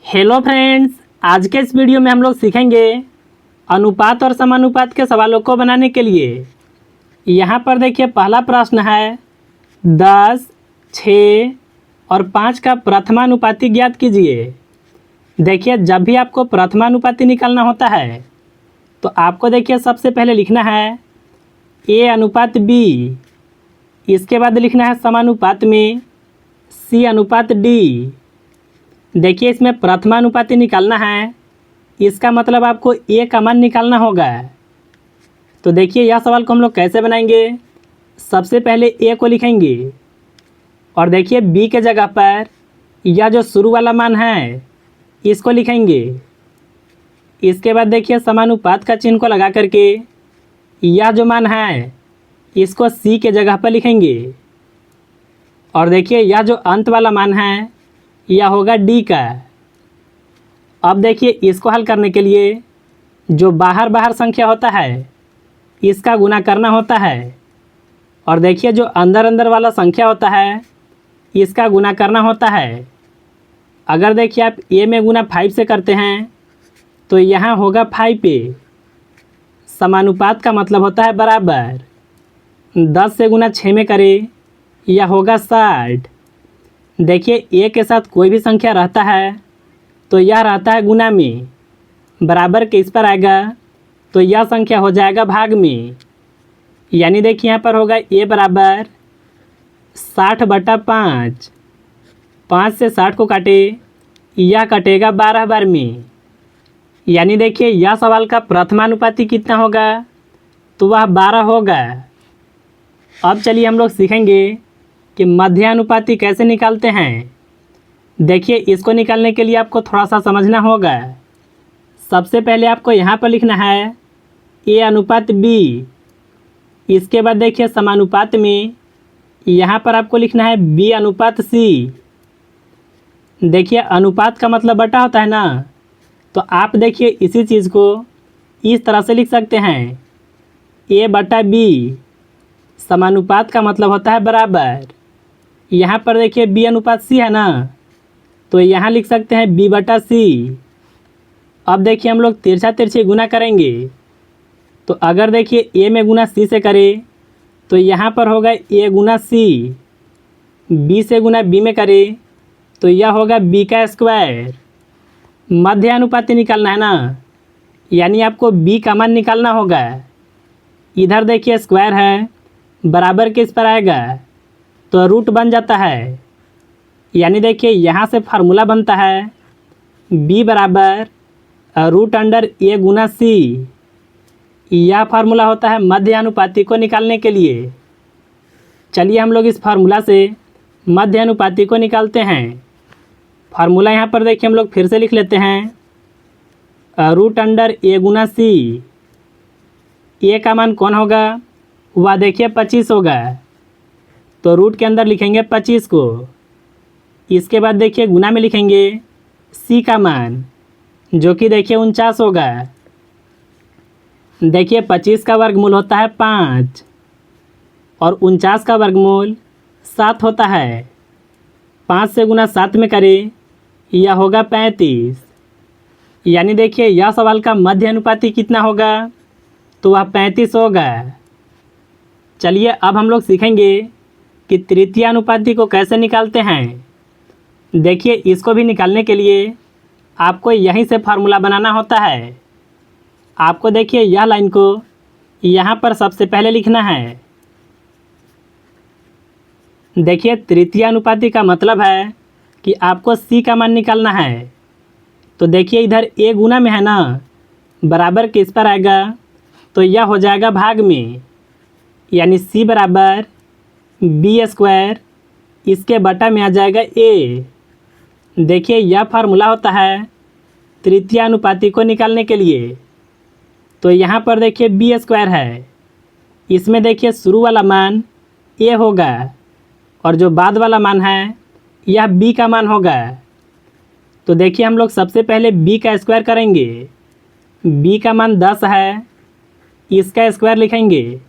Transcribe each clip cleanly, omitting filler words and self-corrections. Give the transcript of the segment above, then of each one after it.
Hello friends, आज के इस वीडियो में हम लोग सीखेंगे अनुपात और समानुपात के सवालों को बनाने के लिए। यहाँ पर देखिए पहला प्रश्न है 10, 6 और 5 का प्रथमानुपाती ज्ञात कीजिए। देखिए जब भी आपको प्रथमानुपाती निकालना होता है तो आपको देखिए सबसे पहले लिखना है A अनुपात B, इसके बाद लिखना है समानुपात में C अनुपात D। देखिए इसमें प्रथमानुपाती निकालना है, इसका मतलब आपको ए का मान निकालना होगा। तो देखिए यह सवाल को हम लोग कैसे बनाएंगे। सबसे पहले ए को लिखेंगे और देखिए बी के जगह पर यह जो शुरू वाला मान है इसको लिखेंगे। इसके बाद देखिए समानुपात का चिन्ह को लगा करके यह जो मान है इसको सी के जगह पर लिखेंगे और देखिए यह जो अंत वाला मान है यह होगा डी का। अब देखिए इसको हल करने के लिए जो बाहर बाहर संख्या होता है इसका गुना करना होता है और देखिए जो अंदर अंदर वाला संख्या होता है इसका गुना करना होता है। अगर देखिए आप ए में गुना 5 से करते हैं तो यहाँ होगा 5a। समानुपात का मतलब होता है बराबर। 10 से गुना 6 में करें यह होगा 60। देखिए ए के साथ कोई भी संख्या रहता है तो यह रहता है गुना में, बराबर के इस पर आएगा तो यह संख्या हो जाएगा भाग में। यानी देखिए यहाँ पर होगा ए बराबर 60/5। 5 से 60 को काटे यह कटेगा 12 बार में। यानी देखिए यह सवाल का प्रथमानुपाती कितना होगा, तो वह 12 होगा। अब चलिए हम लोग सीखेंगे कि मध्यानुपाती कैसे निकालते हैं। देखिए इसको निकालने के लिए आपको थोड़ा सा समझना होगा। सबसे पहले आपको यहाँ पर लिखना है ए अनुपात बी। इसके बाद देखिए समानुपात में यहाँ पर आपको लिखना है बी अनुपात सी। देखिए अनुपात का मतलब बटा होता है ना, तो आप देखिए इसी चीज़ को इस तरह से लिख सकते हैं ए बटा बी। समानुपात का मतलब होता है बराबर। यहाँ पर देखिए बी अनुपात सी है ना, तो यहाँ लिख सकते हैं बी बटा सी। अब देखिए हम लोग तिरछा तिरछी गुना करेंगे, तो अगर देखिए ए में गुना सी से करें तो यहाँ पर होगा ए गुना सी। बी से गुना बी में करें तो यह होगा बी का स्क्वायर। मध्यानुपाती निकालना है ना, यानी आपको बी का मान निकालना होगा। इधर देखिए स्क्वायर है, बराबर किस पर आएगा तो रूट बन जाता है। यानी देखिए यहाँ से फार्मूला बनता है b बराबर रूट अंडर ए गुना सी। यह फार्मूला होता है मध्यानुपाती को निकालने के लिए। चलिए हम लोग इस फार्मूला से मध्यानुपाती को निकालते हैं। फार्मूला यहाँ पर देखिए हम लोग फिर से लिख लेते हैं रूट अंडर ए गुना सी। ए का मान कौन होगा, वह देखिए 25 होगा, तो रूट के अंदर लिखेंगे 25 को। इसके बाद देखिए गुना में लिखेंगे सी का मान, जो कि देखिए 49 होगा। देखिए 25 का वर्गमूल होता है 5 और 49 का वर्गमूल 7 होता है। 5 से गुना 7 में करें यह होगा 35। यानी देखिए यह सवाल का मध्यानुपाती कितना होगा, तो वह 35 होगा। चलिए अब हम लोग सीखेंगे कि तृतीय अनुपाती को कैसे निकालते हैं। देखिए इसको भी निकालने के लिए आपको यहीं से फार्मूला बनाना होता है। आपको देखिए यह लाइन को यहाँ पर सबसे पहले लिखना है। देखिए तृतीय अनुपाती का मतलब है कि आपको सी का मान निकालना है। तो देखिए इधर ए गुना में है ना, बराबर किस पर आएगा, तो यह हो जाएगा भाग में। यानी सी बराबर बी स्क्वायर, इसके बटा में आ जाएगा ए। देखिए यह फार्मूला होता है तृतीय अनुपाती को निकालने के लिए। तो यहाँ पर देखिए बी स्क्वायर है, इसमें देखिए शुरू वाला मान ए होगा और जो बाद वाला मान है यह बी का मान होगा। तो देखिए हम लोग सबसे पहले बी का स्क्वायर करेंगे। बी का मान 10 है, इसका स्क्वायर लिखेंगे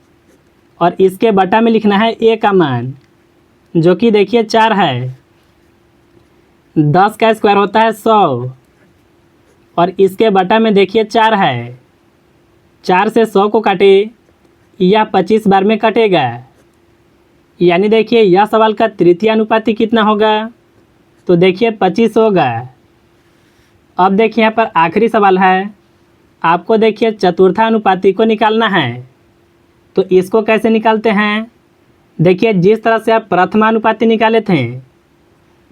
और इसके बटा में लिखना है ए का मान, जो कि देखिए 4 है। 10 का स्क्वायर होता है 100 और इसके बटा में देखिए 4 है। 4 से 100 को काटे, यह 25 बार में कटेगा। यानी देखिए यह सवाल का तृतीय अनुपाती कितना होगा? तो देखिए 25 होगा। अब देखिए यहाँ पर आखिरी सवाल है, आपको देखिए चतुर्थानुपाती को निकालना है। तो इसको कैसे निकालते हैं? देखिए जिस तरह से आप प्रथमानुपाती निकाले थे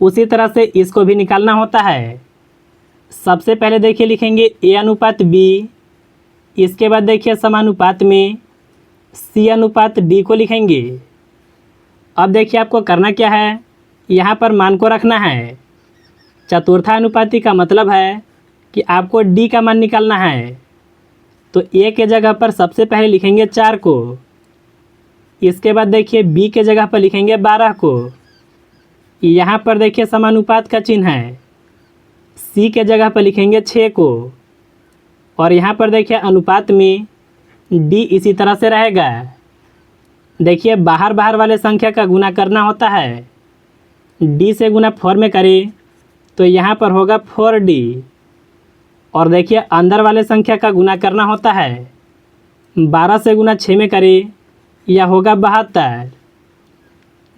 उसी तरह से इसको भी निकालना होता है। सबसे पहले देखिए लिखेंगे ए अनुपात बी, इसके बाद देखिए समानुपात में सी अनुपात डी को लिखेंगे। अब देखिए आपको करना क्या है, यहाँ पर मान को रखना है। चतुर्थानुपाती का मतलब है कि आपको डी का मान निकालना है। तो ए के जगह पर सबसे पहले लिखेंगे 4 को, इसके बाद देखिए बी के जगह पर लिखेंगे 12 को। यहाँ पर देखिए समानुपात का चिन्ह है। सी के जगह पर लिखेंगे 6 को, और यहाँ पर देखिए अनुपात में डी इसी तरह से रहेगा। देखिए बाहर बाहर वाले संख्या का गुना करना होता है। डी से गुना 4 में करें तो यहाँ पर होगा 4D, और देखिए अंदर वाले संख्या का गुना करना होता है। 12 से गुना 6 में करें, यह होगा 72।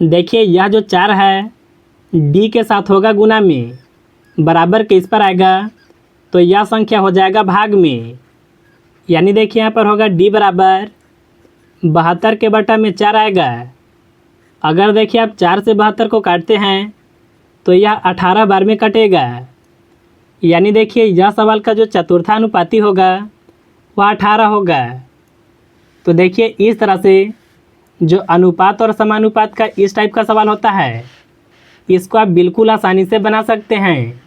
देखिए यह जो 4 है डी के साथ होगा गुना में, बराबर के इस पर आएगा तो यह संख्या हो जाएगा भाग में। यानी देखिए यहाँ पर होगा डी बराबर 72 के बटा में 4 आएगा। अगर देखिए आप 4 से 72 को काटते हैं तो यह 18 बार में कटेगा। यानी देखिए यह सवाल का जो चतुर्थानुपाती होगा वह 18 होगा। तो देखिए इस तरह से जो अनुपात और समानुपात का इस टाइप का सवाल होता है, इसको आप बिल्कुल आसानी से बना सकते हैं।